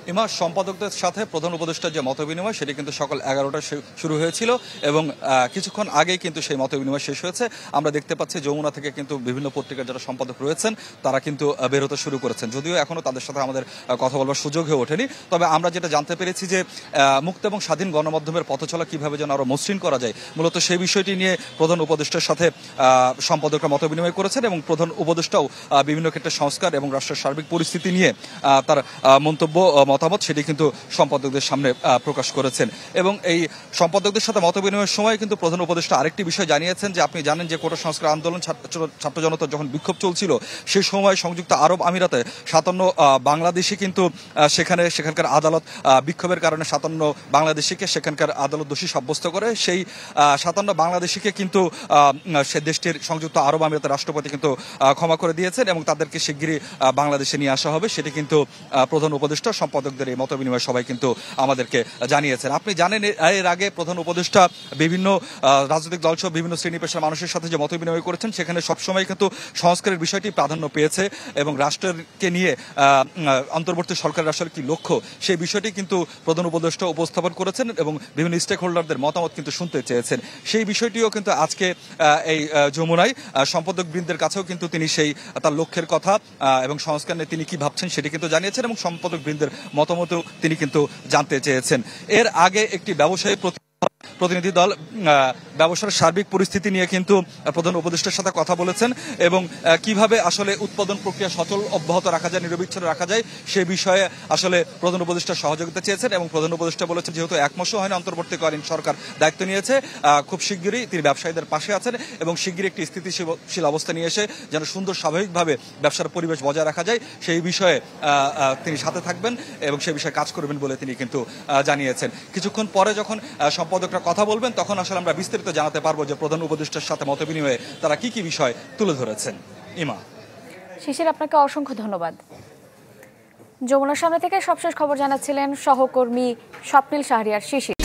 ইমা, সম্পাদকদের সাথে প্রধান উপদেষ্টার যে মতবিনিময় সেটি কিন্তু সকাল 11টায় শুরু হয়েছিল এবং কিছুক্ষণ আগেই কিন্তু সেই মতবিনিময় শেষ হয়েছে। আমরা দেখতে পাচ্ছি যমুনা থেকে কিন্তু বিভিন্ন পত্রিকার যারা সম্পাদক রয়েছেন তারা কিন্তু বের হতে শুরু করেছেন, যদিও এখনো তাদের সাথে আমাদের কথা বলবার সুযোগ হয়ে ওঠেনি। তবে আমরা যেটা জানতে পেরেছি যে মুক্ত এবং স্বাধীন গণমাধ্যমের পথ চলা কিভাবে যেন আরো মসৃণ করা যায়, মূলত সেই বিষয়টি নিয়ে প্রধান উপদেষ্টার সাথে সম্পাদকরা মতবিনিময় করেছেন এবং প্রধান উপদেষ্টাও বিভিন্ন ক্ষেত্রে সংস্কার এবং রাষ্ট্রের সার্বিক পরিস্থিতি নিয়ে তার মন্তব্য মতামত সেটি কিন্তু সম্পাদকদের সামনে প্রকাশ করেছেন। এবং এই সম্পাদকদের সাথে মতবিনিময়ের সময় কিন্তু প্রধান উপদেষ্টা আরেকটি বিষয় জানিয়েছেন যে আপনি জানেন যে কোটা সংস্কার আন্দোলন ছাত্র জনতা যখন বিক্ষোভ চলছিল সেই সময় সংযুক্ত আরব আমিরাতে 57 বাংলাদেশি কিন্তু সেখানকার আদালত বিক্ষোভের কারণে 57 বাংলাদেশিকে সেখানকার আদালত দোষী সাব্যস্ত করে। সেই 57 বাংলাদেশিকে কিন্তু সে দেশটির সংযুক্ত আরব আমিরাতের রাষ্ট্রপতি কিন্তু ক্ষমা করে দিয়েছেন এবং তাদেরকে শিগগিরই বাংলাদেশে নিয়ে আসা হবে, সেটি কিন্তু প্রধান উপদেষ্টা সম্পাদকদের এই মতবিনিময় সবাই কিন্তু আমাদেরকে জানিয়েছেন। আপনি জানেন এর আগে প্রধান উপদেষ্টা বিভিন্ন রাজনৈতিক দলসহ বিভিন্ন শ্রেণী পেশার মানুষের সাথে যে মতবিনিময় করেছেন সেখানে সবসময় কিন্তু সংস্কারের বিষয়টি প্রাধান্য পেয়েছে এবং রাষ্ট্রকে নিয়ে অন্তর্বর্তী সরকারের আসলে কি লক্ষ্য সেই বিষয়টি কিন্তু প্রধান উপদেষ্টা উপস্থাপন করেছেন এবং বিভিন্ন স্টেক হোল্ডারদের মতামত কিন্তু শুনতে চেয়েছেন। সেই বিষয়টিও কিন্তু আজকে এই যমুনায় সম্পাদক বৃন্দের কাছেও কিন্তু তিনি সেই তার লক্ষ্যের কথা এবং সংস্কার নিয়ে তিনি কি ভাবছেন সেটি কিন্তু জানিয়েছেন এবং সম্পাদক বৃন্দের মতামত তিনি কিন্তু জানতে চেয়েছেন। এর আগে একটি ব্যবসায়ী প্রতিনিধি দল ব্যবসার সার্বিক পরিস্থিতি নিয়ে কিন্তু প্রধান উপদেষ্টার সাথে কথা বলেছেন এবং কিভাবে আসলে উৎপাদন প্রক্রিয়া সচল অব্যাহত রাখা যায়, নিরবিচ্ছিন্ন রাখা যায় সে বিষয়ে আসলে প্রধান উপদেষ্টা সহযোগিতা চেয়েছেন এবং প্রধান উপদেষ্টা বলেছেন যেহেতু এক মাসও হয়নি অন্তর্বর্তীকালীন সরকার দায়িত্ব নিয়েছে, খুব শিগগিরই তিনি ব্যবসায়ীদের পাশে আছেন এবং শিগগিরই একটি স্থিতিশীল অবস্থা নিয়ে এসে যেন সুন্দর স্বাভাবিকভাবে ব্যবসার পরিবেশ বজায় রাখা যায় সেই বিষয়ে তিনি সাথে থাকবেন এবং সেই বিষয়ে কাজ করবেন বলে তিনি কিন্তু জানিয়েছেন। কিছুক্ষণ পরে যখন সম্পাদকরা কথা বলবেন তখন আসলে আমরা বিস্তারিত জানাতে পারবো যে প্রধান উপদেষ্টার সাথে মতবিনিময়ে তারা কি কি বিষয় তুলে ধরেছেন। ইমা, শিশির, আপনাকে অসংখ্য ধন্যবাদ। যমুনার সামনে থেকে সবশেষ খবর জানাচ্ছিলেন সহকর্মী স্বপ্নিল শাহরিয়ার শিশির।